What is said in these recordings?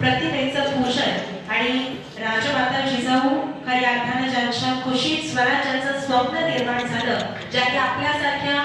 प्रतिमेचं पूजन आणि राजमाता जिजाऊ खऱ्या अर्थानं ज्यांच्या खुशीत स्वराज्याचं स्वप्न निर्माण झालं, ज्यांनी आपल्यासारख्या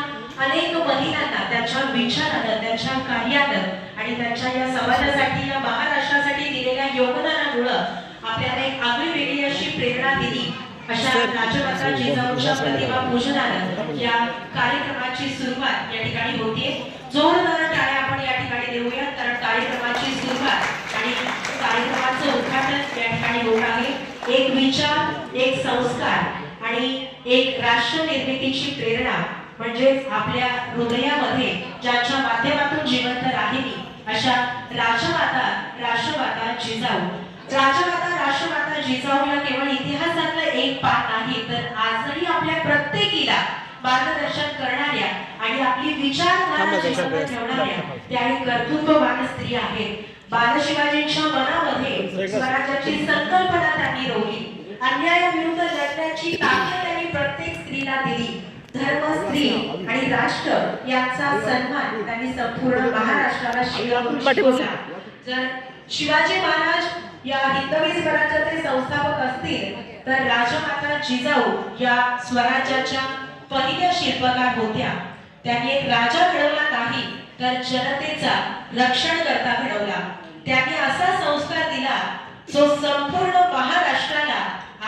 अनेक महिलांना त्यांच्या विचारानं, त्यांच्या कार्यानं आणि त्यांच्या या समाजासाठी, या महाराष्ट्रासाठी दिलेल्या योगदानामुळे आपल्याला एक आगळी वेगळी अशी प्रेरणा दिली। अशा राजमाता जिजाऊच्या प्रतिमा पूजनानं या कार्यक्रमाची सुरुवात या ठिकाणी होते। जोरदार टाळ्या आपण या ठिकाणी देऊया, कारण कार्यक्रमाची सुरुवात आणि कार्यक्रमाचं उद्घाटन या ठिकाणी होत आहे। एक विचार, एक संस्कार आणि एक राष्ट्र निर्मितीची प्रेरणा म्हणजे आपल्या हृदयामध्ये ज्याच्या माध्यमातून जिवंत राहिली अशा राष्ट्रमाता जिजाऊ। राष्ट्रमाता जिजाऊ या केवळ इतिहासातलं एक पान नाही, तर आजही आपल्या प्रत्येकीला मार्गदर्शन करणाऱ्या आणि आपली विचारधारा ठेवणाऱ्या त्या एक कर्तृत्ववान स्त्री आहेत। बालशिवाजींच्या मनामध्ये स्वराज्याची संकल्पना त्यांनी रोवली, अन्यायाविरुद्ध लढण्याची ताकद त्यांनी प्रत्येक स्त्रीला दिली। धर्म, स्त्री आणि राष्ट्र यांचा सन्मान त्यांनी संपूर्ण महाराष्ट्राला शिकवला। जर शिवाजी महाराज या हिंदवी स्वराज्याचे संस्थापक असतील, तर राजमाता जिजाऊ या स्वराज्याच्या पहिल्या शिल्पकार होत्या। त्यांनी एक राजा घडवला नाही, तर जनतेचा रक्षणकर्ता घडवला। त्यांनी असा संस्कार दिला जो संपूर्ण महाराष्ट्राला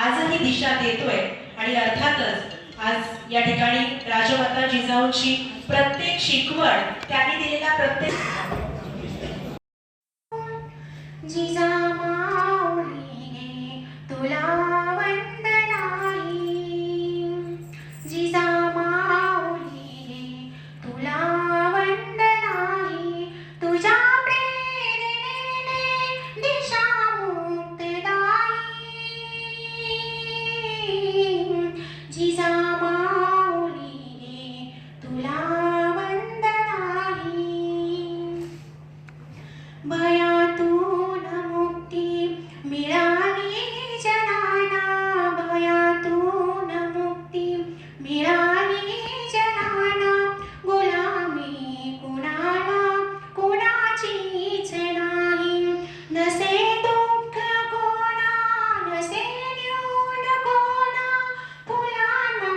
आजही दिशा देतोय। आणि अर्थातच आज या ठिकाणी राजमाता जिजाऊची प्रत्येक शिकवण, त्यांनी दिलेला प्रत्येक जिजामाऊलीने तुला वंदनाई, जिजामाऊलीने तुला वंदनाई, तुझ्या प्रेरणेने दिशा मुक्तदाई, जिजामाऊलीने तुला वंदनाई। भयातून मुक्ती मिळाली जनाना, भयातून मुक्ती मिळाली जनाना, गुलामी कुणाला कुणाचीच नाही, नसे दुःख कोणा, नसे न्यून कोणा, फुलांना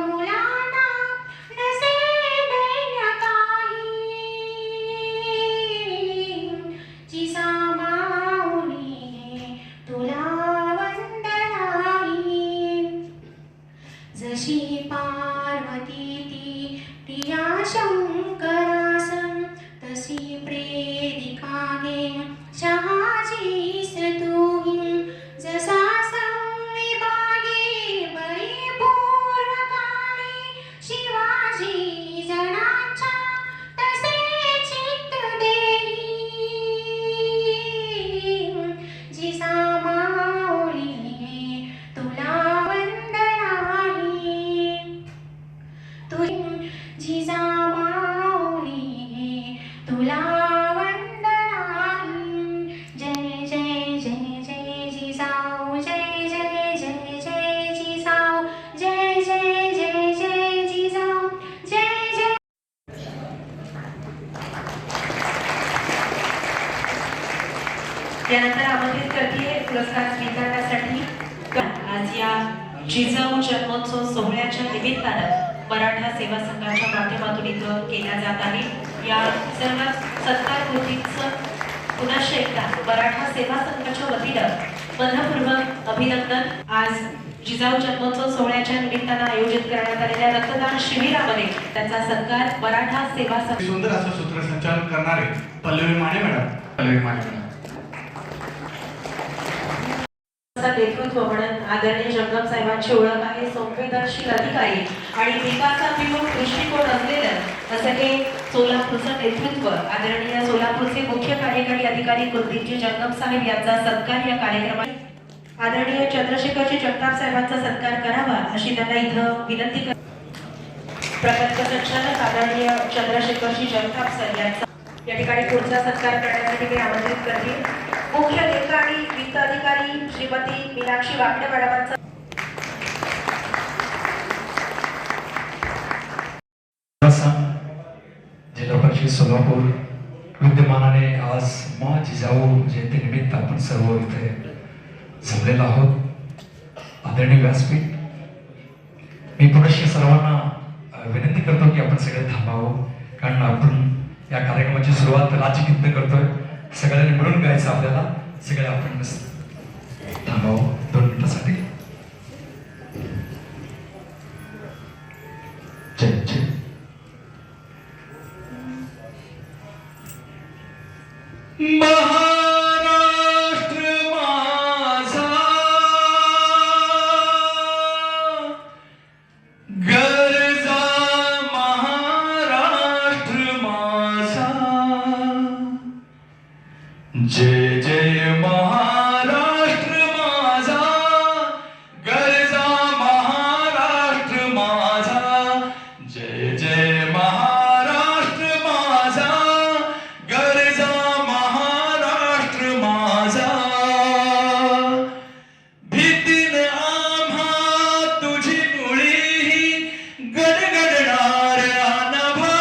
मुलांना नसे दैन्य काही, जिजामाऊलीने तुला वंदनाई। जशी पार्वती ती प्रिया शंकरासन, तशी प्रेरिकाने शहाजीस तूही, जसा संविभागी परिपूर्वकाने शिवाजी जनाच्या, तसे चित्त देई, जिजामाऊलीने तुला वंदनाई। जिजामाऊलीने तुला वंदनाई। जय जय जय जय जिजाऊ, जय जय जय जय जिजाऊ, जय जय जय जय जिजाऊ, जय जय। त्यानंतर आमंत्रित करते पुरस्कार स्वीकारण्यासाठी आज या जिजाऊ जन्मोत्सव सोहळ्याच्या निमित्तानं मराठा सेवा संघाच्या माध्यमातून इथं केला जात आहे। या सर्व सत्कार कृतीचं पुन्हा एकदा मराठा सेवा संघाच्या वतीनं मनपूर्वक अभिनंदन। आज जिजाऊ जन्मोत्सव सोहळ्याच्या निमित्तानं आयोजित करण्यात आलेल्या रक्तदान शिबिरामध्ये त्याचा सत्कार मराठा सेवा संघ सुंदर असं सूत्रसंचालन करणारे पल्लवी माने मॅडम। नेतृत्व म्हणून आदरणीय जगदंब साहेबांची ओळख आहे। संवेदनशील अधिकारी आणि विकासाभिमुख दृष्टिकोन असलेलं असं हे सोलापूरचं नेतृत्व। आदरणीय सोलापूरचे मुख्य कार्यकारी अधिकारी कुलदीपजी जगदंब साहेब यांचा सत्कार या कार्यक्रमात आदरणीय चंद्रशेखरजी जगताप साहेबांचा सत्कार करावा अशी त्यांना इथं विनंती कर। प्रकल्प संचालक आदरणीय चंद्रशेखरजी जगताप सर यांचा या ठिकाणी पुढचा सत्कार करण्यासाठी मी आमंत्रित करते। मुख्य लेखा आणि वित्त अधिकारी श्रीमती मीनाक्षी वाकडे मॅडमांचा जिल्हा परिषद सोलापूर विद्यमानाने आज माँ जिजाऊ जयंतीनिमित्त आपण सर्व इथे जमलेलो आहोत. आदरणीय व्यासपीठ, मी पुनश्च सर्वांना विनंती करतो की आपण सगळे थांबावं, कारण आपण या कार्यक्रमाची सुरुवात राज्यगीतनं करतोय. सगळ्यांनी मिळून गायचं आपल्याला. सगळे आपण थांबावं 2 मिनिटासाठी. जय जय. महाराष्ट्र माझा गरजा, महाराष्ट्र माझा जय जय महाराष्ट्र माझा गरजा, महाराष्ट्र माझा जय जय महाराष्ट्र माझा गरजा, महाराष्ट्र माझा. भीतीन आम्हा तुझी मुळी गडगडणाऱ्या नभा,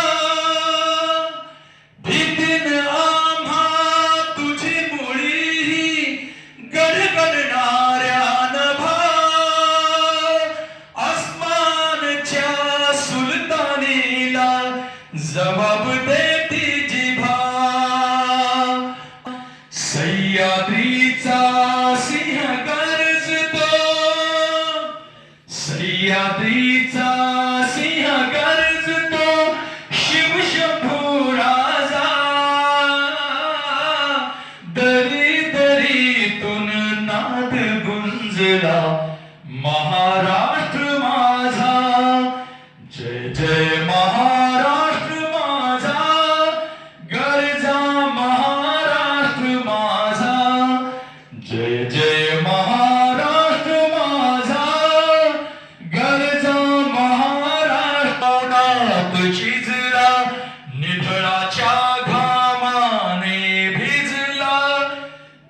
भीतीन आम्हा तुझी मुळी गडगडणाऱ्या नभा. आसमानच्या सुलतानीला जबाब देती जिभा. सह्याद्रीचा सिंह गर्जतो, सह्याद्रीचा सिंह गर्जतो, शिवशंभू राजा. दरी दरीतून नाद गुंजला, महाराष्ट्र माझा जय जय महाराष्ट्र माझा गरजा, महाराष्ट्र माझा जय जय महाराष्ट्र माझा गरजा, महाराष्ट्रात शिजला, निधळाच्या घामाने भिजला.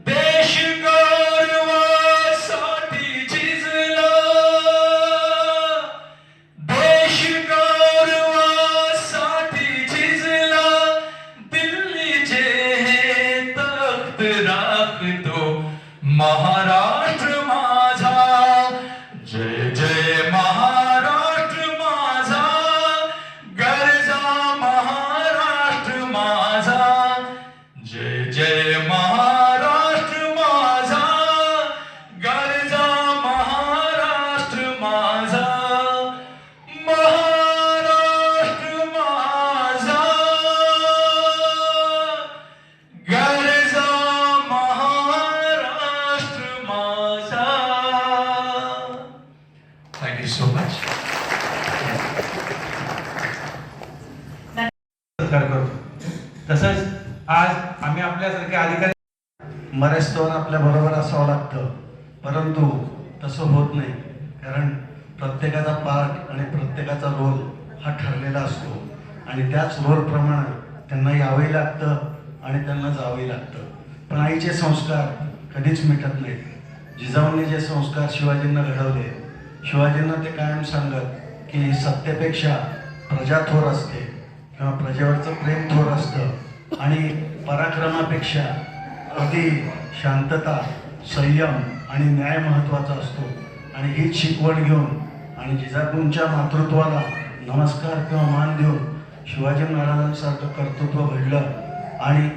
देश गौरवासाठी झिजला, देश गौरवासाठी झिजला. दिल्लीचे हे तख्त राखतो, महाराष्ट्र माझा जय जय महाराष्ट्र माझा गरजा, महाराष्ट्र माझा जय जय महाराष्ट्र माझा गरजा, महाराष्ट्र माझा. महाराष्ट्र माझा गरजा, महाराष्ट्र माझा. Thank you so much. सत्कार करतो. तसंच आज आम्ही आपल्यासारखे अधिकारी मरेस्तोवर आपल्या बरोबर असावं लागतं, परंतु तसं होत नाही. कारण प्रत्येकाचा पार्ट आणि प्रत्येकाचा रोल हा ठरलेला असतो आणि त्याच रोलप्रमाणे त्यांना यावंही लागतं आणि त्यांना जावंही लागतं. पण आईचे संस्कार कधीच मिटत नाहीत. जिजाऊंनी जे संस्कार शिवाजींना घडवले, शिवाजींना ते कायम सांगत की सत्तेपेक्षा प्रजा थोर असते किंवा प्रजेवरचं प्रेम थोर असतं आणि पराक्रमापेक्षा कधी शांतता, संयम आणि न्याय महत्त्वाचा असतो. आणि हीच शिकवण घेऊन आणि जिजाऊंच्या मातृत्वाला नमस्कार किंवा मान देऊन शिवाजी महाराजांसारखं कर्तृत्व घडलं. आणि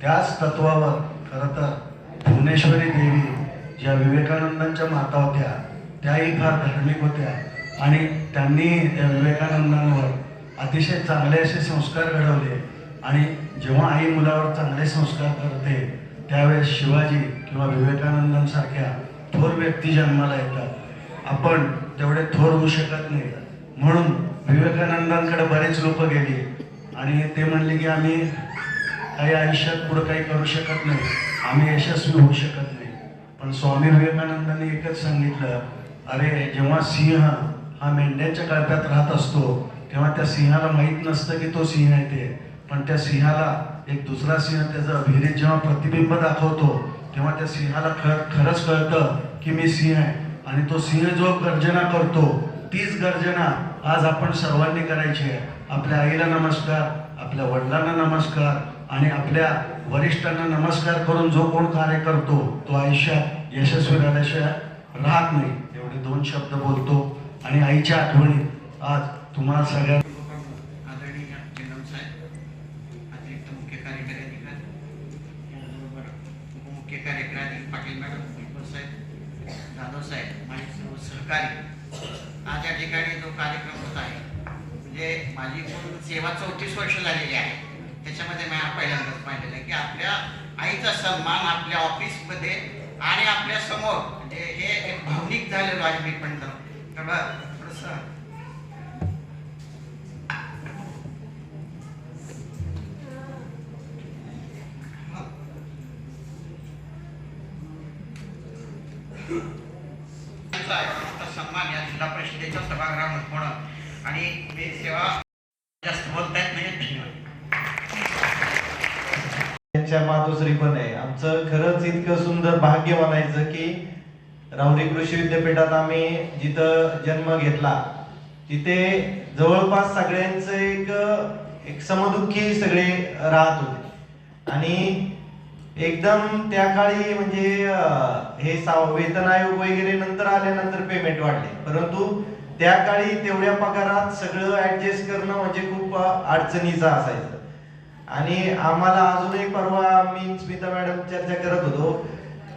त्याच तत्वावर खरं तर भुवनेश्वरी देवी ज्या विवेकानंदांच्या माता होत्या त्याही फार धार्मिक होत्या आणि त्यांनी त्या विवेकानंदांवर अतिशय चांगले असे संस्कार घडवले. आणि जेव्हा आई मुलावर चांगले संस्कार करते त्यावेळेस शिवाजी किंवा विवेकानंदांसारख्या थोर व्यक्ती जन्माला येतात. आपण तेवढे थोर होऊ शकत नाही, म्हणून विवेकानंदांकडे बरेच लोक गेली आणि ते म्हणले की आम्ही काही आयुष्यात पुढं काही करू शकत नाही, आम्ही यशस्वी होऊ शकत नाही. पण स्वामी विवेकानंदांनी एकच सांगितलं, अरे जेव्हा सिंह हा मेंढ्यांच्या कळप्यात राहत असतो तेव्हा त्या सिंहाला माहीत नसतं की तो सिंह आहे ते, पण त्या सिंहाला एक दुसरा सिंह त्याचं विहिरीत जेव्हा प्रतिबिंब दाखवतो तेव्हा त्या सिंहाला खरंच कळतं की मी सिंह आहे. आणि तो सिंह जो गर्जना करतो तीच गर्जना आज आपण सर्वांनी करायची आहे. आपल्या आईला नमस्कार, आपल्या वडिलांना नमस्कार, आणि आपल्या वरिष्ठांना नमस्कार करून जो कोण कार्य करतो तो आयुष्यात यशस्वी झाल्याशिवाय राहत नाही. एवढे 2 शब्द बोलतो आणि आईच्या आठवणीत आज तुम्हाला सगळ्या आदरणीय जंगम साहेब, अतिरिक्त मुख्य कार्यकारी अधिकारी, त्याचबरोबर उपमुख्य कार्यकारी पाटील मॅडम, बिलकुल साहेब, जाधव साहेब, माझे सर्व सहकारी, आज या ठिकाणी जो कार्यक्रम होत आहे म्हणजे माझी एकूण सेवा 34 वर्ष झालेली आहे. त्याच्यामध्ये मी पहिल्यांदाच पाहिलेलं आहे की आपल्या आईचा सन्मान आपल्या ऑफिसमध्ये आणि आपल्या समोर म्हणजे हे एक भावनिक झालेलो आहे. मी पण तेवढं थोडंसं सन्मान या जिल्हा परिषदेच्या सभागृहात होणं आणि मी सेवा जास्त बोलता येत नाही. धन्यवाद. त्यांच्या मातोश्री पण आहे. आमचं खरंच इतकं सुंदर भाग्य म्हणायचं की राहुरी कृषी विद्यापीठात आम्ही जिथं जन्म घेतला तिथे जवळपास सगळ्यांचं एक समदुःखी सगळे राहत होते आणि एकदम त्या काळी म्हणजे हे वेतन आयोग वगैरे नंतर आल्यानंतर पेमेंट वाढले, परंतु त्या काळी तेवढ्या पगारात सगळं ऍडजस्ट करणं म्हणजे खूप अडचणीचं असायचं. आणि आम्हाला अजूनही परवा मी स्मिता मॅडम चर्चा करत होतो,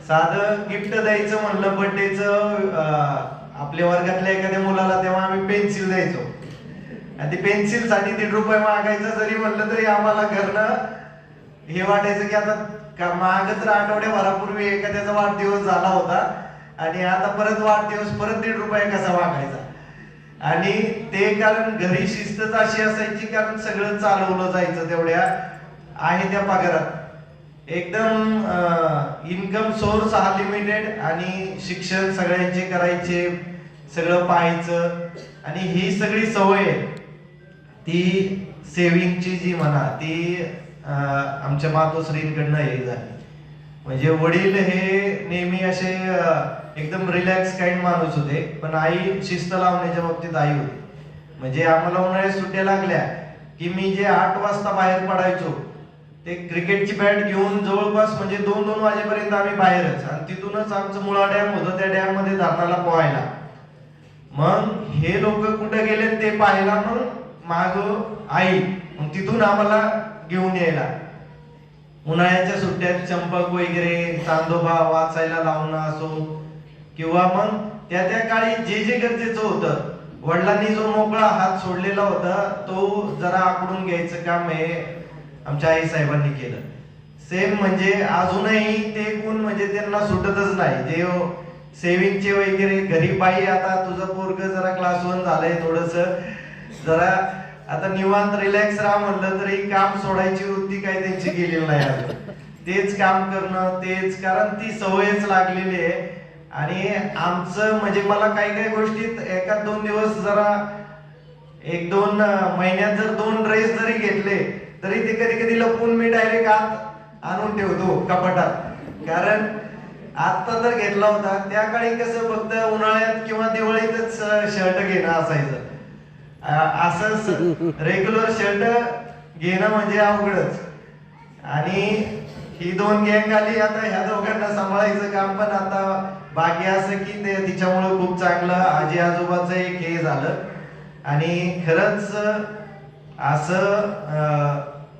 साधं गिफ्ट द्यायचं म्हणलं बर्थडेचं आपल्या वर्गातल्या एखाद्या मुलाला तेव्हा आम्ही पेन्सिल द्यायचो आणि ते पेन्सिल साठी ₹1.5 मागायचं जरी म्हणलं तरी आम्हाला घरनं हे वाटायचं की आता माग तर आठवड्याभरापूर्वी एखाद्याचा वाढदिवस झाला होता आणि आता परत वाढदिवस परत ₹1.5 कसा मागायचा. आणि ते कारण घरी शिस्तच अशी असायची कारण सगळं चालवलं जायचं तेवढ्या आहे त्या पगारात. एकदम इन्कम सोर्स हा लिमिटेड आणि शिक्षण सगळ्यांचे करायचे, सगळं पाहायचं आणि ही सगळी सवय ती सेव्हिंगची जी म्हणा ती आमच्या मातोश्रींकडनं हे झाली. म्हणजे वडील हे नेहमी असे एकदम रिलॅक्स काइंड माणूस होते, पण आई शिस्त लावण्याच्या बाबतीत आई होती. म्हणजे आम्हाला उन्हाळ्यात सुट्ट्या लागल्या की मी जे 8 वाजता बाहेर पडायचो ते क्रिकेटची बॅट घेऊन जवळपास म्हणजे 2-2 वाजेपर्यंत आम्ही बाहेरच आणि तिथूनच आमचं मुळा डॅम होतं, त्या डॅम मध्ये धरणाला पोहायला. मग हे लोक कुठे गेले ते पाहायला मग माग आई, मग तिथून आम्हाला घेऊन यायला. उन्हाळ्याच्या सुट्ट्यात चंपक वगैरे चांदोबा वाचायला लावणं असो किंवा मग त्या काळी जे गरजेचं होतं वडिलांनी जो मोकळा हात सोडलेला होता तो जरा आकडून घ्यायचं काम हे आमच्या आई साहेबांनी केलं. सेम म्हणजे अजूनही ते गुण म्हणजे त्यांना सुटतच नाही. जे सेव्हिंगचे वगैरे घरी बाई आता तुझं पोरग जरा क्लास 1 झालंय थोडस जरा आता निवांत रिलॅक्स राहा म्हणलं तरी काम सोडायची वृत्ती काही त्यांची गेलेली नाही. तेच काम करणं तेच, कारण ती सवयच लागलेली आहे. आणि आमचं म्हणजे मला काही गोष्टीत 1-2 दिवस जरा 1-2 महिन्यात जर 2 ड्रेस जरी घेतले तरी ते कधी लपून मी डायरेक्ट आत आणून ठेवतो कपाटात. कारण आता तर घेतला होता त्या काळी कसं फक्त उन्हाळ्यात किंवा दिवाळीतच शर्ट घेणं असायचं. असं रेग्युलर शर्ट घेणं म्हणजे अवघडच. आणि ही 2 गँग आली आता ह्या दोघांना सांभाळायचं काम, पण आता भाग्य असं की ते तिच्यामुळे खूप चांगलं आजी आजोबाचं एक हे झालं. आणि खरंच असं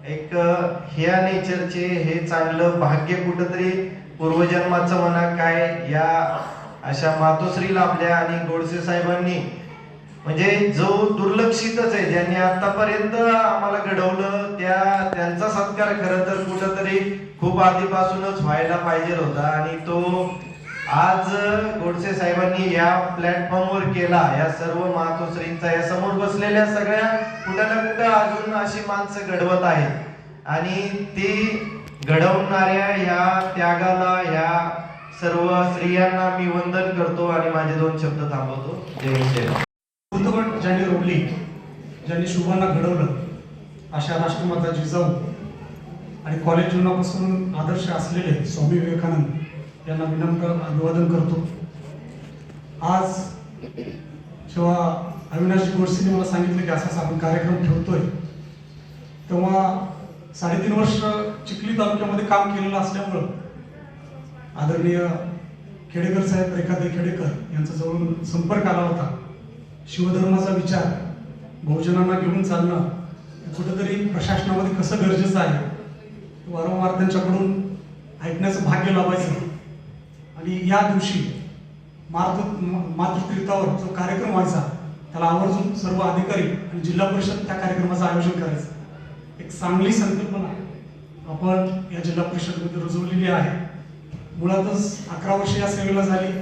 एक ह्या नेचरचे हे चांगलं भाग्य कुठंतरी पूर्वजन्माचं म्हणा काय या अशा मातोश्री लाभल्या. आणि गोडसे साहेबांनी म्हणजे जो दुर्लक्षितच आहे ज्यांनी आतापर्यंत आम्हाला घडवलं त्यांचा सत्कार खरं तर कुठंतरी खूप आधीपासूनच व्हायला पाहिजे होता. आणि तो आज गोडसे साहेबांनी या प्लॅटफॉर्मवर केला. या सर्व मातोश्रींचा या समोर बसलेल्या सगळ्या कुठं ना कुठं अजून अशी माणसं घडवत आहेत आणि ती घडवणाऱ्या ह्या त्यागाला ह्या सर्व स्त्रियांना मी वंदन करतो आणि माझे 2 शब्द थांबवतो. जय श्रीराम. बुद्धगट ज्यांनी रोवली, ज्यांनी शुभांना घडवलं अशा राष्ट्रमाता जिजाऊ आणि कॉलेज जीवनापासून आदर्श असलेले स्वामी विवेकानंद यांना विनम्र अभिवादन करतो. आज जेव्हा अविनाशजी गोडसेंनी मला सांगितलं की असाच आपण कार्यक्रम ठेवतोय तेव्हा 3.5 वर्ष चिखली तालुक्यामध्ये काम केलेलं असल्यामुळं आदरणीय खेडेकर साहेब, रेखाताई खेडेकर यांचा जवळून संपर्क आला होता. शिवधर्माचा विचार बहुजनांना घेऊन चालणं कुठेतरी प्रशासनामध्ये कसं गरजेचं आहे, वारंवार त्यांच्याकडून ऐकण्याचं भाग्य लाभायचं. आणि या दिवशी मातृतीर्थावर जो कार्यक्रम व्हायचा त्याला आवर्जून सर्व अधिकारी आणि जिल्हा परिषद त्या कार्यक्रमाचं आयोजन करायचं. एक चांगली संकल्पना आपण या जिल्हा परिषदमध्ये रुजवलेली आहे. मुळातच 11 वर्ष या सेवेला झाली.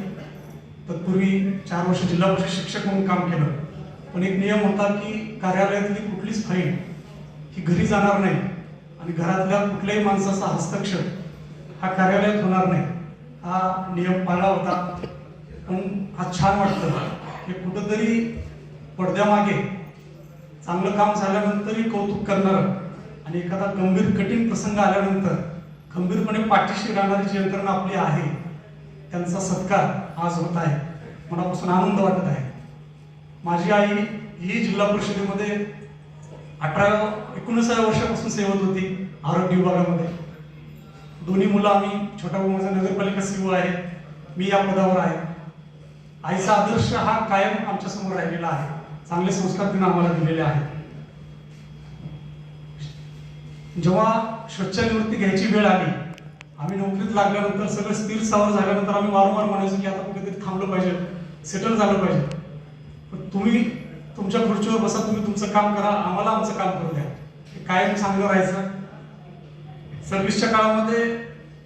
तत्पूर्वी 4 वर्ष जिल्हा परिषद शिक्षक म्हणून काम केलं. पण एक नियम होता की कार्यालयातली कुठलीच फाईल ही घरी जाणार नाही आणि घरातल्या कुठल्याही माणसाचा हस्तक्षेप हा कार्यालयात होणार नाही, हा नियम पाळला होता. पण आज छान वाटतं की कुठंतरी पडद्यामागे चांगलं काम झाल्यानंतरही कौतुक करणारं आणि एखादा गंभीर कठीण प्रसंग आल्यानंतर खंबीरपणे पाठीशी राहणारी जी यंत्रणा आपली आहे त्यांचा सत्कार आज होत आहे. मनापासून आनंद वाटत आहे. माझी आई ही जिल्हा परिषदेमध्ये 19व्या वर्षापासून सेवत होती आरोग्य विभागामध्ये. दोन्ही मुलं आम्ही, छोटा भाऊ माझा नगरपालिका सीओ आहे, मी या पदावर आहे. आईचा आदर्श हा कायम आमच्या समोर राहिलेला आहे. चांगले संस्कार तिने आम्हाला दिलेले आहेत. जेव्हा स्वच्छनिवृत्ती घ्यायची वेळ आली, आम्ही नोकरीत लागल्यानंतर सगळं स्थिर सावर झाल्यानंतर आम्ही वारंवार म्हणायचो की आता कुठेतरी थांबलं पाहिजे, सेटल झालं पाहिजे. पण तुम्ही तुमच्या खुर्चीवर बसा, तुम्ही तुमचं काम करा, आम्हाला आमचं काम करू द्या. हे कायम चांगलं राहायचं. सर्व्हिसच्या काळामध्ये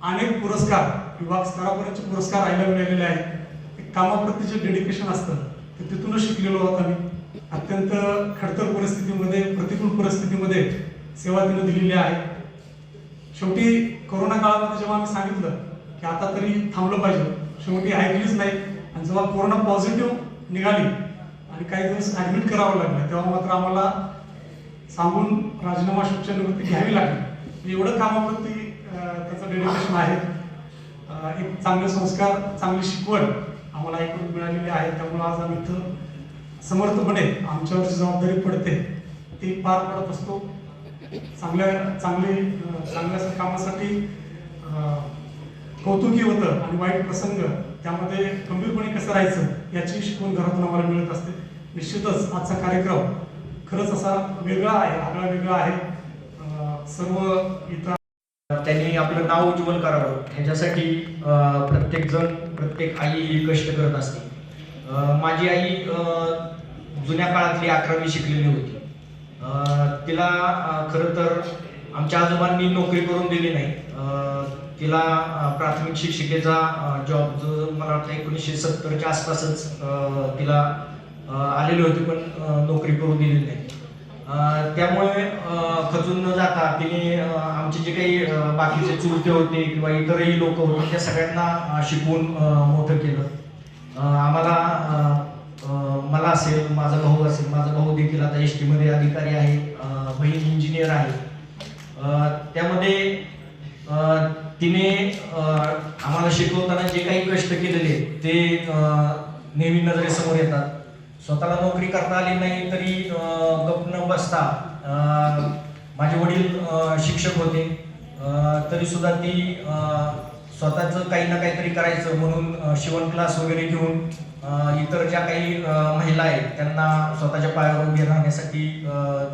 अनेक पुरस्कार, विभाग स्तरापर्यंतचे पुरस्कार आयला मिळालेले आहेत. कामाप्रती जे डेडिकेशन असतं ते तिथूनच शिकलेलो आहोत आम्ही. अत्यंत खडतर परिस्थितीमध्ये, प्रतिकूल परिस्थितीमध्ये सेवा तिने दिलेली आहे. शेवटी कोरोना काळामध्ये जेव्हा आम्ही सांगितलं की आता तरी थांबलं पाहिजे, शेवटी ऐकलीच नाही. आणि जेव्हा कोरोना पॉझिटिव्ह निघाली आणि काही दिवस ॲडमिट करावं लागलं, तेव्हा मात्र आम्हाला सांगून राजीनामा स्वच्छनिवृत्ती घ्यावी लागली. एवढं कामाप्रती त्याचं डेडिकेशन आहे. एक चांगले संस्कार, चांगली शिकवण आम्हाला ऐकून मिळालेली आहे. त्यामुळे आज आम्ही इथं समर्थपणे आमच्यावरची जबाबदारी पडते ती पार पडत असतो. चांगल्या कामासाठी कौतुकी होतं आणि वाईट प्रसंग त्यामध्ये गंभीरपणे कसं राहायचं याची शिकवण घरातून आम्हाला मिळत असते. निश्चितच आजचा कार्यक्रम खरंच असा वेगळा आहे, आगळा वेगळा आहे. सर्व इथं त्यांनी आपलं नाव उज्ज्वल करावं ह्याच्यासाठी प्रत्येक आई ही कष्ट करत असते. माझी आई जुन्या काळातली 11वी शिकलेली होती. तिला खरं तर आमच्या आजोबांनी नोकरी करून दिली नाही. तिला प्राथमिक शिक्षिकेचा जॉब जो मला वाटतं 1970च्या आसपासच तिला आलेली होती, पण नोकरी करून दिलेली नाही. त्यामुळे खचून न जाता तिने आमचे जे काही बाकीचे चुलते होते किंवा इतरही लोक होते त्या सगळ्यांना शिकवून मोठं केलं. मला असेल, माझा भाऊ असेल, माझा भाऊ देखील आता ST मध्ये अधिकारी आहे, बहीण इंजिनियर आहे. त्यामध्ये तिने आम्हाला शिकवताना जे काही कष्ट केलेले ते नेहमी नजरेसमोर येतात. स्वतःला नोकरी करता आली नाही तरी गप न बसता, माझे वडील शिक्षक होते तरी सुद्धा ती स्वतःचं काही ना काहीतरी करायचं म्हणून शिवण क्लास वगैरे घेऊन इतर ज्या काही महिला आहेत त्यांना स्वतःच्या पायावर उभे राहण्यासाठी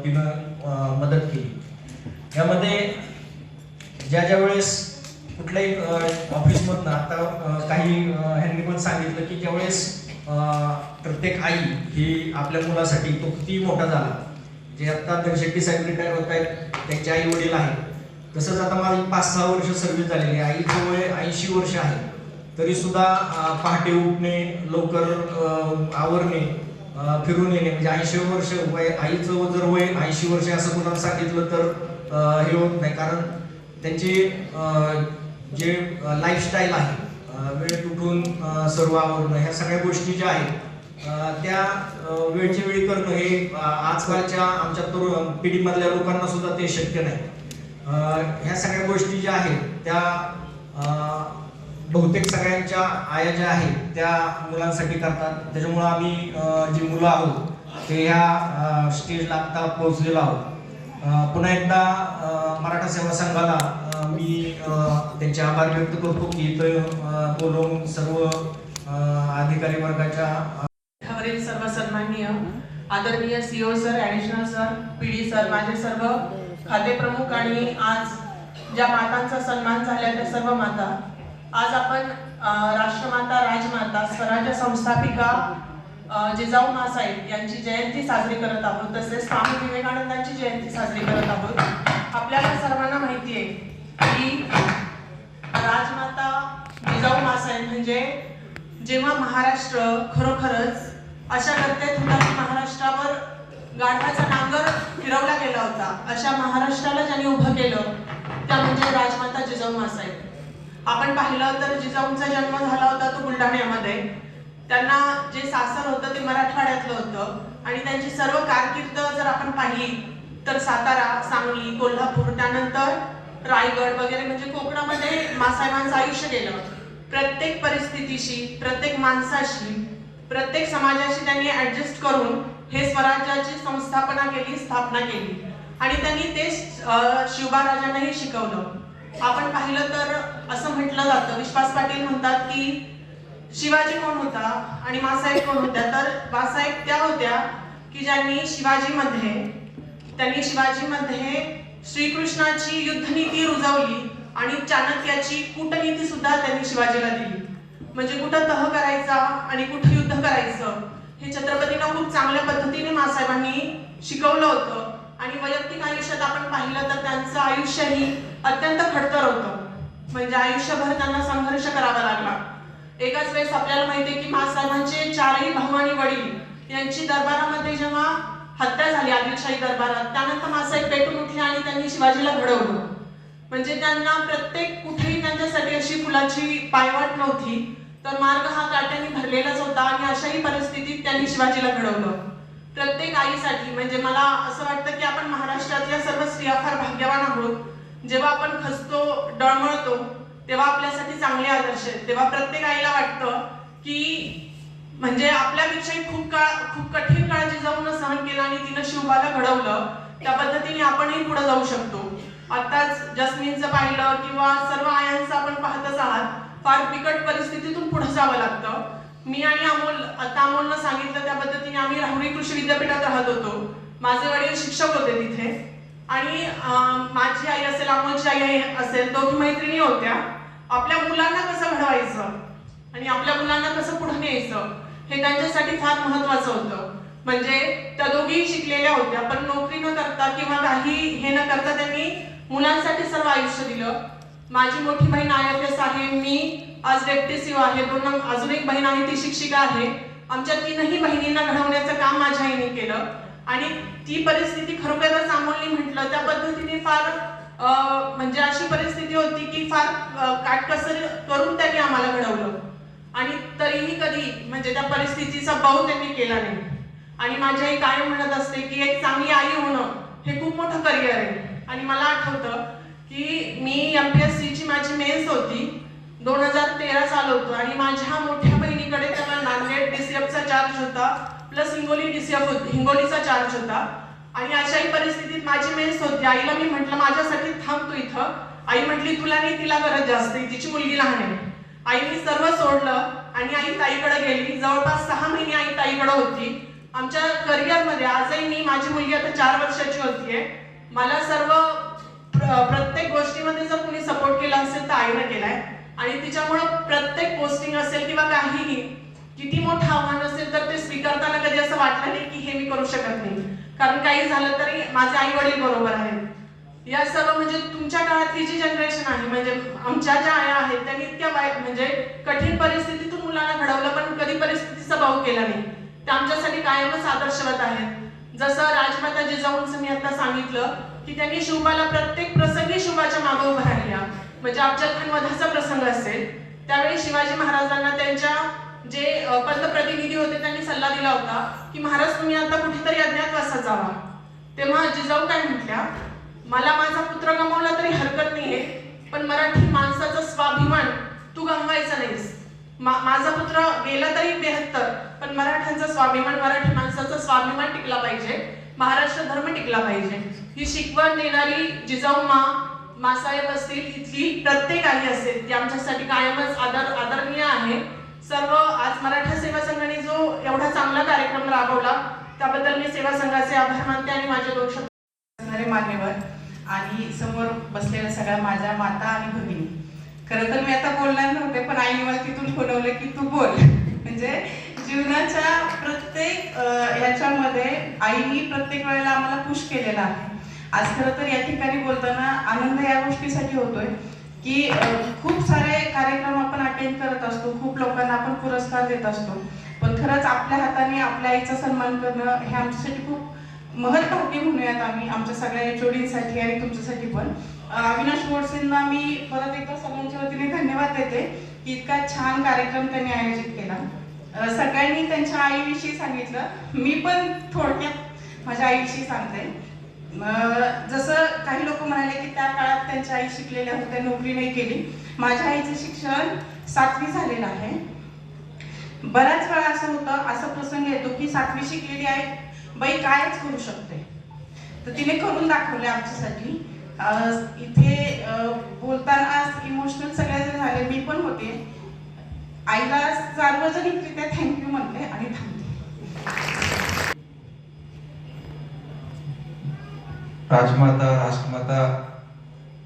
तिनं मदत केली. यामध्ये ज्या वेळेस कुठल्याही ऑफिसमधनं आता काही ह्यांनी पण सांगितलं की ज्यावेळेस प्रत्येक आई ही आपल्या मुलासाठी तो किती मोठा झाला, जे आता शेट्टी साहेब रिटायर होत आहेत त्यांचे आई वडील आहेत, तसंच आता माझी 5-6 वर्ष सर्व्हिस झालेली आहे. आईचं वय 80 वर्ष आहे तरी सुद्धा पहाटे उठणे, लवकर आवरणे, फिरून येणे, म्हणजे 80 वर्ष वय आईचं जर वय 80 वर्ष असं कोणाला सांगितलं तर हे होत नाही. कारण त्यांचे जे लाईफस्टाईल आहे, वेळेत उठून सर्व आवरणं, ह्या सगळ्या गोष्टी ज्या आहेत त्या वेळच्या वेळी करणं हे आजकालच्या आमच्या तरुण पिढीमधल्या लोकांना सुद्धा ते शक्य नाही. ह्या सगळ्या गोष्टी ज्या आहेत त्या बहुतेक सगळ्यांच्या आया ज्या आहेत त्या मुलांसाठी करतात. त्याच्यामुळं आम्ही जी मुलं आहोत ते ह्या स्टेजला आता पोहोचलेलो आहोत. पुन्हा एकदा मराठा सेवा संघाला मी त्यांचे आभार व्यक्त करतो की इथं बोलवून सर्व अधिकारी वर्गाच्या वरील सर्व सन्माननीय आदरणीय CO sir, additional sir, PD sir, माझे सर्व खाते प्रमुख आणि आज ज्या मातांचा सन्मान झाला त्या सर्व माता, आज आपण राष्ट्रमाता, राजमाता, स्वराज्य संस्थापिका जिजाऊ माँसाहेब यांची जयंती साजरी करत आहोत. तसेच स्वामी विवेकानंदांची जयंती साजरी करत आहोत. आपल्याला सर्वांना माहिती आहे की राजमाता जिजाऊ माँसाहेब म्हणजे जेव्हा महाराष्ट्र खरोखरच अशा करतेत होता की महाराष्ट्रावर गाढवाचा नांगर फिरवला गेला होता, अशा महाराष्ट्राला ज्यांनी उभं केलं त्या म्हणजे राजमाता जिजाऊ माँसाहेब. आपण पाहिलं तर जिजाऊंचा जन्म झाला होता तो बुलढाण्यामध्ये. त्यांना जे सासर होतं ते मराठवाड्यातलं होतं आणि त्यांची सर्व कारकीर्द जर आपण पाहिली तर सातारा, सांगली, कोल्हापूर, त्यानंतर रायगड वगैरे म्हणजे कोकणामध्ये माँसाहेबांचं आयुष्य गेलं. प्रत्येक परिस्थितीशी, प्रत्येक माणसाशी, प्रत्येक समाजाशी त्यांनी ऍडजस्ट करून हे स्वराज्याची संस्थापना केली, स्थापना केली आणि त्यांनी तेच शिवबाराजांनाही शिकवलं. आपण पाहिलं तर असं म्हटलं जातं, विश्वास पाटील म्हणतात की शिवाजी कोण होता आणि माँसाहेब कोण होत्या, तर माँसाहेब त्या होत्या की ज्यांनी शिवाजीमध्ये श्रीकृष्णाची युद्धनीती रुजवली आणि चाणक्याची कूटनीती सुद्धा त्यांनी शिवाजीला दिली. म्हणजे कुठं तह करायचा आणि कुठं युद्ध करायचं हे छत्रपतींना खूप चांगल्या पद्धतीने माँसाहेबांनी शिकवलं होतं. आणि वैयक्तिक आयुष्यात आपण पाहिलं तर त्यांचं आयुष्यही अत्यंत खडतर होतं. म्हणजे आयुष्यभर त्यांना संघर्ष करावा लागला. एकाच वेळेस आपल्याला माहिती आहे की माँसाहेबांचे 4ही भाऊ आणि वडील यांची दरबारामध्ये जेव्हा हत्या झाली आदिलशाही दरबारात, त्यानंतर माँसाहेब पेटून उठले आणि त्यांनी शिवाजीला घडवलं. म्हणजे त्यांना प्रत्येक कुठेही त्यांच्यासाठी अशी फुलाची पायवाट नव्हती, तर मार्ग हा काट्याने भरलेलाच होता आणि अशाही परिस्थितीत त्यांनी शिवाजीला घडवलं. प्रत्येक आईसाठी म्हणजे मला असं वाटतं की आपण महाराष्ट्रातल्या सर्व स्त्रिया फार भाग्यवान आहोत. जेव्हा आपण खचतो, डळमळतो तेव्हा आपल्यासाठी चांगले आदर्श आहेत. तेव्हा प्रत्येक आईला वाटतं की म्हणजे आपल्यापेक्षाही खूप कठीण काळ जिजाऊनं सहन केला आणि तिनं शिवबाला घडवलं, त्या पद्धतीने आपणही पुढे जाऊ शकतो. आताच जस्मिनचं पाहिलं किंवा सर्व आयांचं आपण पाहतच आहात, फार बिकट परिस्थितीतून पुढे जावं लागतं. मी आणि अमोलनं सांगितलं त्या पद्धतीने आम्ही राहुरी कृषी विद्यापीठात राहत होतो. माझे वडील शिक्षक होते तिथे आणि माझी आई असेल, अमोलची आई असेल, दोघी मैत्रिणी होत्या. आपल्या मुलांना कसं घडवायचं आणि आपल्या मुलांना कसं पुढे न्यायचं हे त्यांच्यासाठी फार महत्वाचं होतं. म्हणजे त्या दोघी शिकलेल्या होत्या, पण नोकरी न करता किंवा काही हे न करता त्यांनी मुलांसाठी सर्व आयुष्य दिलं. माझी मोठी बहीण IFS आहे, मी आज डेप्टी सीओ आहे, अजून एक बहीण आहे ती शिक्षिका आहे. आमच्या 3ही बहिणींना घडवण्याचं काम माझ्या आईने केलं आणि ती परिस्थिती खरोखरच अमोलनी म्हटलं त्या पद्धतीने फार म्हणजे अशी परिस्थिती होती की फार काटकसर करून त्यांनी आम्हाला घडवलं आणि तरीही कधी म्हणजे त्या परिस्थितीचा बाऊ त्यांनी केला नाही. आणि माझी आई कायम म्हणत असते की एक चांगली आई होणं हे खूप मोठं करिअर आहे. आणि मला आठवतं की मी MPSC ची माझी मेन्स होती, 2013 साल होतं आणि माझ्या मोठ्या बहिणीकडे तेव्हा नांदेड DCFचा चार्ज होता प्लस हिंगोली DCF हिंगोलीचा चार्ज होता. आणि अशाही परिस्थितीत माझी मेन्स होती. आईला मी म्हटलं माझ्यासाठी थांब तू इथं. आई म्हटली तुला नाही, तिला गरज जास्त आहे, तिची मुलगी लहान आहे. आईने सर्व सोडलं आणि आई ताईकडे गेली. जवळपास 6 महिने आई ताईकडे होती. आमच्या करिअरमध्ये आजही मी, माझी मुलगी आता 4 वर्षाची होतीये, मला सर्व प्रत्येक गोष्टीमध्ये जर कुणी सपोर्ट केला असेल तर आईने केलाय. आणि तिच्यामुळं प्रत्येक पोस्टिंग असेल किंवा काहीही किती मोठं आव्हान असेल तर ते स्वीकारताना कधी असं वाटलं नाही की हे मी करू शकत नाही, कारण काही झालं तरी माझे आई वडील बरोबर आहेत. या सर्व म्हणजे तुमच्या काळातली जी जनरेशन आहे म्हणजे आमच्या ज्या आया आहेत त्यांनी इतक्या म्हणजे कठीण परिस्थितीतून मुलांना घडवलं पण कधी परिस्थितीचा भाव केला नाही. ते आमच्यासाठी कायमच आदर्शवत आहेत. जसं राजमाता जिजाऊंचं मी आता सांगितलं की त्यांनी शिवबाला प्रत्येक प्रसंगी शिवबाच्या मागे उभं राहिल्या. म्हणजे अफजल वधाचा प्रसंग असेल त्यावेळी शिवाजी महाराजांना त्यांच्या जे पंतप्रतिनिधी होते त्यांनी सल्ला दिला होता की महाराज तुम्ही आता कुठेतरी अज्ञातवासात जावा. तेव्हा जिजाऊ काय म्हटल्या, मला माझा पुत्र गमावला तरी हरकत नाहीये, पण मराठी माणसाचा स्वाभिमान तू गमवायचा नाहीस. माझा पुत्र गेला तरी 72, पण मराठ्यांचा स्वाभिमान, मराठी माणसाचा स्वाभिमान टिकला पाहिजे, महाराष्ट्र धर्म टिकला पाहिजे. ही शिकवण देणारी जिजाऊ मासाहेब असतील, इथली प्रत्येक आई असेल ती आमच्यासाठी कायमच आदरणीय आहे. सर्व आज मराठा सेवा संघाने जो एवढा चांगला कार्यक्रम राबवला त्याबद्दल मी सेवा संघाचे आभार मानते आणि माझे 2 शब्द असणारे मान्यवर आणि समोर बसलेल्या सगळ्या माझ्या माता आणि भगिनी. खरं तर मी आता बोलणार नव्हते, पण आईने मला तिथून बोलवलं की तू बोल. म्हणजे जीवनाच्या प्रत्येक याच्यामध्ये आईनी प्रत्येक वेळेला आम्हाला पुश केलेला आहे. आज खरं तर या ठिकाणी बोलताना आनंद या गोष्टीसाठी होतोय की खूप सारे कार्यक्रम आपण अटेंड करत असतो, खूप लोकांना आपण पुरस्कार देत असतो, पण खरंच आपल्या हाताने आपल्या आईचा सन्मान करणं हे आमच्यासाठी खूप महत्त्वाचे म्हणूयात आम्ही, आमच्या सगळ्या एचओडींसाठी आणि तुमच्यासाठी पण. अविनाश गोडसेंना मी परत एकदा सगळ्यांच्या वतीने धन्यवाद देते की इतका छान कार्यक्रम त्यांनी आयोजित केला. सगळ्यांनी त्यांच्या आईविषयी सांगितलं, मी पण थोडक्यात माझ्या आईविषयी सांगते. जसं काही लोक म्हणाले की त्या काळात त्यांच्या आई शिकलेल्या होत्या, नोकरी नाही केली. माझ्या आईचं शिक्षण 7वी झालेलं आहे. बऱ्याच वेळा असं होतं, असा प्रसंग येतो की 7वी शिकलेली आहे बाई कायच करू शकते, तर तिने करून दाखवले आमच्यासाठी. इथे बोलताना आज इमोशनल सगळ्याजण झाले, मी पण होते. आईला सार्वजनिकरित्या थँक्यू म्हणते आणि थांबते. राजमाता राष्ट्रमाता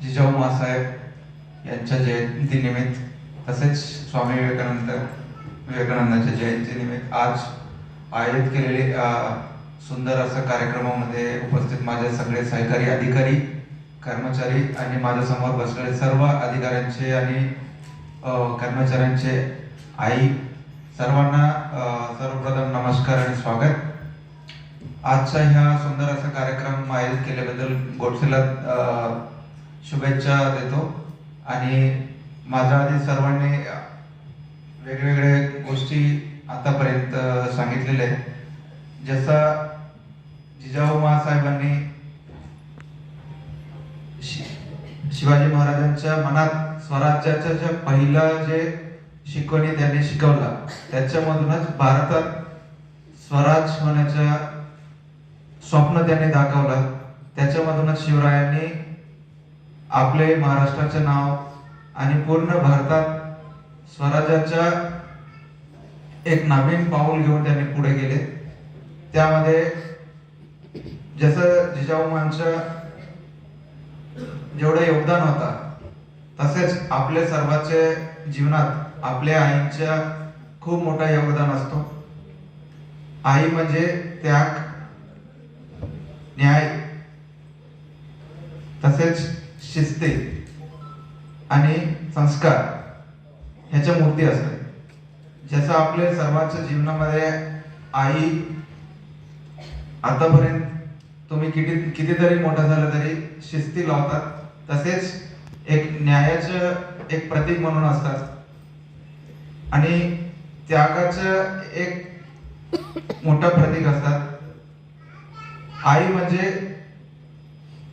जिजाऊ मासाहेब यांच्या जयंतीनिमित्त तसेच स्वामी विवेकानंदांच्या जयंतीनिमित्त आज आयोजित केलेले सुंदर असं कार्यक्रमामध्ये उपस्थित माझे सगळे सहकारी अधिकारी, कर्मचारी आणि माझ्यासमोर बसलेले सर्व अधिकाऱ्यांचे आणि कर्मचाऱ्यांचे आई, सर्वांना सर्वप्रथम नमस्कार आणि स्वागत. आजचा ह्या सुंदर असा कार्यक्रम आयोजित केल्याबद्दल गोडसेला शुभेच्छा देतो. आणि माझ्या आधी सर्वांनी वेगवेगळ्या गोष्टी आतापर्यंत सांगितलेल्या आहेत. जसं जिजाऊ मासाहेबांनी शिवाजी महाराजांच्या मनात स्वराज्याच्या ज्या पहिलं जे शिकवणी त्यांनी शिकवला, त्याच्यामधूनच भारतात स्वराज होण्याच्या स्वप्न त्यांनी दाखवलं. त्याच्यामधूनच शिवरायांनी आपले महाराष्ट्राचे नाव आणि पूर्ण भारतात स्वराज्याच्या एक नवीन पाऊल घेऊन त्यांनी पुढे गेले. त्यामध्ये जसं जिजाऊमांचं जेवढं योगदान होता, तसेच आपल्या सर्वांच्या जीवनात आपल्या आईच्या खूप मोठा योगदान असतो. आई म्हणजे त्याग, न्याय, तसेच शिस्ती आणि संस्कार ह्याच्या मूर्ती असते. जसं आपल्या सर्वांच्या जीवनामध्ये आई आतापर्यंत तुम्ही कितीतरी मोठा झालं तरी शिस्ती लावतात, तसेच एक न्यायाचं एक प्रतीक म्हणून असतात आणि त्यागाचं एक मोठा प्रतीक असतात. आई म्हणजे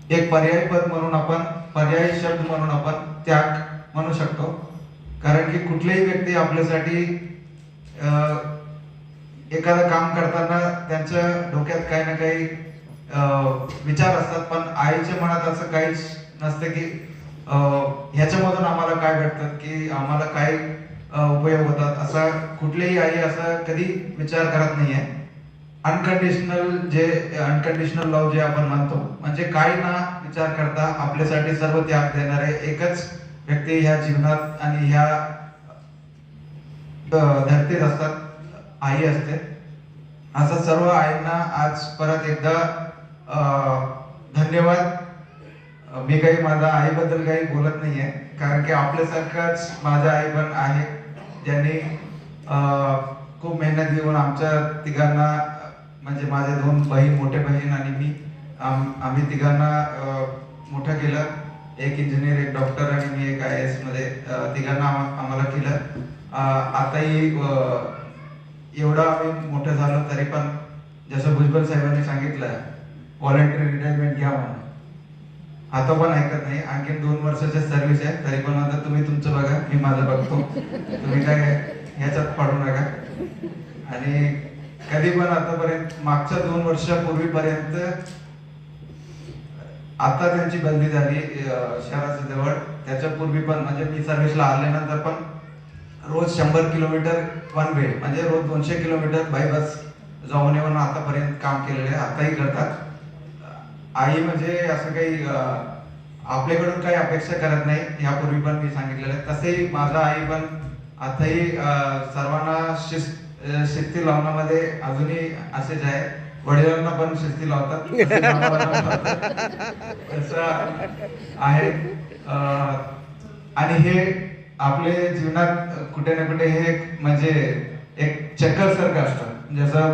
एक पर्यायी पद म्हणून आपण, पर्यायी शब्द म्हणून आपण त्याग म्हणू शकतो. कारण की कुठलीही व्यक्ती आपल्यासाठी एखादं काम करताना त्यांच्या डोक्यात काही ना काही विचार असतात, पण आईच्या मनात असं काहीच नसतं की ह्याच्यामधून आम्हाला काय भेटतात, की आम्हाला काय उपयोग होतात. असा कुठलीही आई असा कधी विचार करत नाहीये. अनकंडिशनल लव्ह जे आपण म्हणतो, म्हणजे काही ना विचार करता आपल्यासाठी सर्व त्याग देणारे एकच व्यक्ती ह्या जीवनात आणि ह्या धरतीत असतात, आई असते. असं सर्व आईंना आज परत एकदा धन्यवाद. मी काही माझ्या आईबद्दल काही बोलत नाहीये, कारण की आपल्यासारखंच माझ्या आई पण आहे, ज्यांनी खूप मेहनत घेऊन आमच्या तिघांना, म्हणजे माझे 2 बहीण, मोठे बहीण आणि मी, आम्ही तिघांना मोठं केलं. एक इंजिनियर, एक डॉक्टर आणि मी एक IAS मध्ये तिघांना आम्हाला केलं. आताही एवढं आम्ही मोठं झालो तरी पण जसं भुजबळ साहेबांनी सांगितलं व्हॉलंटरी रिटायरमेंट घ्या म्हणून, आता पण ऐकत नाही. आणखी 2 वर्षाच्या सर्व्हिस आहे, तरी पण आता तुम्ही तुमचं बघा, मी माझं बघतो. तुम्ही काय ह्याच्यात पडू नका. आणि कधी पण आतापर्यंत मागच्या 2 वर्षापूर्वीपर्यंत आता त्यांची बदली झाली शहराच्या जवळ. त्याच्या पूर्वी पण म्हणजे मी सर्व्हिसला आल्यानंतर पण रोज 100 किलोमीटर वन वे म्हणजे रोज 200 किलोमीटर बाय बस जाऊन येऊन आतापर्यंत काम केलेले आहे, आताही करतात. आई म्हणजे असं काही आपल्याकडून काही अपेक्षा करत नाही, यापूर्वी पण मी सांगितलेलं आहे. तसेही माझा आई पण आताही सर्वांना शिस्ती लावण्यामध्ये अजूनही असेच आहे. वडिलांना पण शिस्ती लावतात असं आहे. आणि हे आपले जीवनात कुठे ना कुठे हे म्हणजे एक चक्कर सारखं असतं. जसं